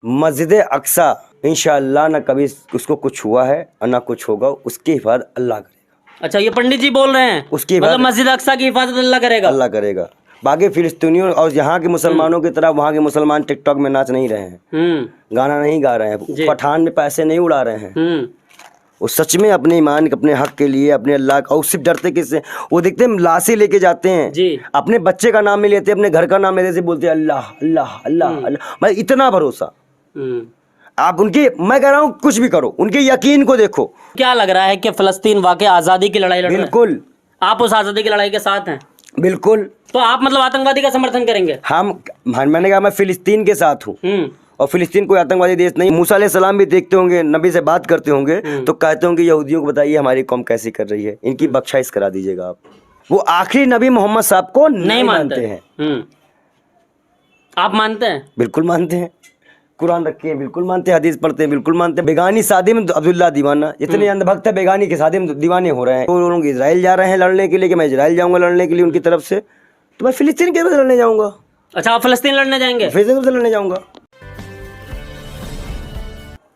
मस्जिद अक्सा इंशाअल्लाह ना कभी उसको कुछ हुआ है और ना कुछ होगा, उसकी हिफाजत अल्लाह करेगा। अच्छा, ये पंडित जी बोल रहे हैं उसकी मतलब मस्जिद अक्सा की हिफाजत अल्लाह करेगा। अल्लाह करेगा। बाकी फिलिस्तीनियों और यहाँ के मुसलमानों की तरह वहाँ के मुसलमान टिकटॉक में नाच नहीं रहे हैं, गाना नहीं गा रहे हैं, पठान में पैसे नहीं उड़ा रहे हैं। वो सच में अपने ईमान अपने हक के लिए अपने अल्लाह का, और सिर्फ डरते किससे, वो देखते हैं लाशें लेके जाते हैं जी। अपने बच्चे का नाम नहीं लेते, अपने घर का नाम लेते, बोलते हैं अल्लाह अल्लाह अल्लाह अल्लाह। मैं इतना भरोसा आप उनकी, मैं कह रहा हूँ कुछ भी करो, उनके यकीन को देखो। क्या लग रहा है कि फलस्तीन वाकई आज़ादी की लड़ाई लड़ रहा है? बिल्कुल, आप उस आज़ादी की लड़ाई के साथ हैं? बिल्कुल। तो आप मतलब आतंकवादी का समर्थन करेंगे? मैंने कहा मैं फिलिस्तीन के साथ हूँ, और फिलिस्तीन कोई आतंकवादी देश नहीं। मूसा अलैहिस्सलाम भी देखते होंगे, नबी से बात करते होंगे तो कहते होंगे यहूदियों को बताइए हमारी कौम कैसी कर रही है, इनकी बख्शाइश करा दीजिएगा आप। वो आखिरी नबी मोहम्मद साहब को नहीं मानते हैं। आप मानते हैं? बिल्कुल मानते हैं। कुरान रखे हैं, बिल्कुल मानते हैं। हदीस पढ़ते हैं, बिल्कुल मानते हैं। बेगानी शादी में अब्दुल्ला दीवाना, इतने अंधभक्त है, बेगानी की शादी में दीवाने हो रहे हैं। वो लोग इजराइल जा रहे हैं लड़ने के लिए कि मैं इजराइल जाऊंगा लड़ने के लिए उनकी तरफ से, तो मैं फिलिस्तीन की तरफ से लड़ने जाऊंगा। अच्छा, आप फिलिस्तीन लड़ने जाएंगे? फिलिस्तीन से लड़ने जाऊंगा।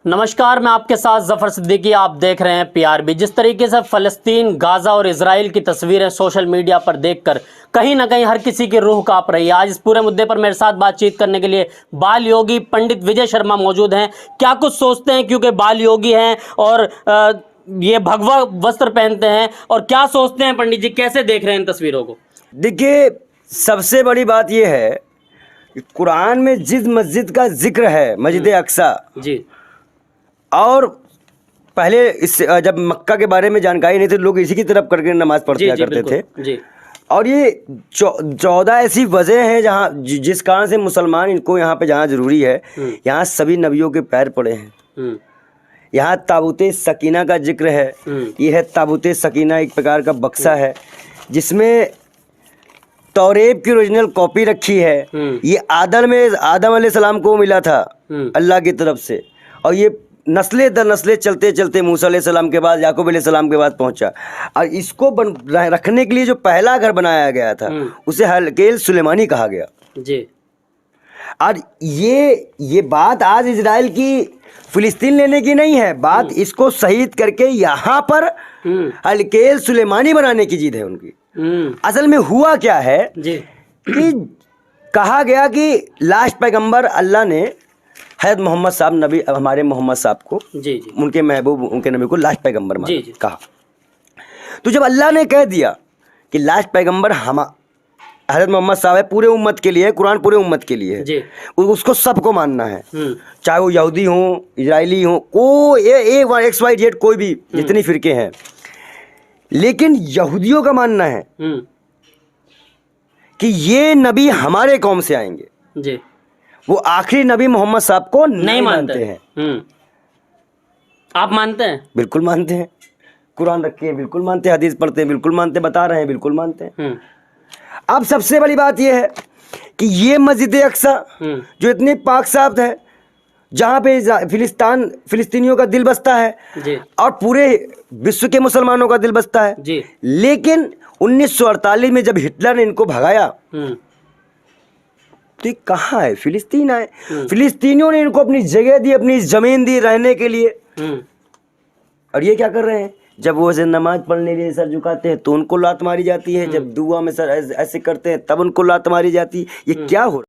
नमस्कार, मैं आपके साथ जफर सिद्दीकी, आप देख रहे हैं पीआरबी। जिस तरीके से फ़लस्तीन, गाज़ा और इजराइल की तस्वीरें सोशल मीडिया पर देखकर कहीं ना कहीं हर किसी की रूह कांप रही है। आज इस पूरे मुद्दे पर मेरे साथ बातचीत करने के लिए बाल योगी पंडित विजय शर्मा मौजूद हैं। क्या कुछ सोचते हैं, क्योंकि बाल योगी हैं और ये भगवा वस्त्र पहनते हैं, और क्या सोचते हैं पंडित जी, कैसे देख रहे हैं इन तस्वीरों को? देखिए, सबसे बड़ी बात यह है कि कुरान में जिस मस्जिद का जिक्र है, मस्जिद अक्सा जी, और पहले इस जब मक्का के बारे में जानकारी नहीं थी, लोग इसी की तरफ करके नमाज पढ़ते करते थे जी। और ये 14 ऐसी वजह हैं जहाँ जिस कारण से मुसलमान इनको यहाँ पे जाना जरूरी है। यहाँ सभी नबियों के पैर पड़े हैं। यहाँ ताबूते सकीना का जिक्र है। ये है ताबूते सकीना, एक प्रकार का बक्सा है जिसमें तौरेब की ओरिजिनल कॉपी रखी है। ये आदम अलैहिस्सलाम को मिला था अल्लाह की तरफ से, और ये नस्ले दर नस्ले चलते चलते मूसा अलैहिस्सलाम के बाद, याकूब अलैहिस्सलाम के बाद पहुंचा। और इसको रखने के लिए जो पहला घर बनाया गया था उसे हलकेल सुलेमानी कहा गया जी। और ये बात आज इजराइल की फिलिस्तीन लेने की नहीं है, बात इसको शहीद करके यहाँ पर हलकेल सुलेमानी बनाने की जिद है उनकी। असल में हुआ क्या है जी, कि कहा गया कि लास्ट पैगंबर अल्लाह ने हज़रत मोहम्मद साहब, नबी हमारे मोहम्मद साहब को जी, उनके महबूब, उनके नबी को लास्ट पैगंबर कहा। तो जब अल्लाह ने कह दिया कि लास्ट पैगंबर हज़रत मोहम्मद साहब है, पूरे उम्मत के लिए है, कुरान पूरे उम्मत के लिए है, उसको सबको मानना है, चाहे वो यहूदी हो, इजरायली हो, कोई XYZ कोई भी, जितनी फिरके हैं। लेकिन यहूदियों का मानना है कि ये नबी हमारे कौम से आएंगे जी। वो आखिरी नबी मोहम्मद साहब को नहीं मानते हैं। आप मानते हैं? बिल्कुल मानते हैं। कुरान रखे हैं, बिल्कुल मानते हैं। हदीस पढ़ते हैं, बिल्कुल मानते हैं। बता रहे हैं, बिल्कुल मानते हैं। अब सबसे बड़ी बात यह है कि ये मस्जिद अक्सा जो इतनी पाक साफ है, जहाँ पे फिलिस्तीनियों का दिल बसता है जी, और पूरे विश्व के मुसलमानों का दिल बसता है जी। लेकिन 1948 में जब हिटलर ने इनको भगाया तो कहाँ है? फिलिस्तीन आए। फिलिस्तीनियों ने इनको अपनी जगह दी, अपनी जमीन दी रहने के लिए। और ये क्या कर रहे हैं? जब वो नमाज पढ़ने के लिए सर झुकाते हैं तो उनको लात मारी जाती है, जब दुआ में सर ऐसे करते हैं तब उनको लात मारी जाती है। ये क्या हो रहा है?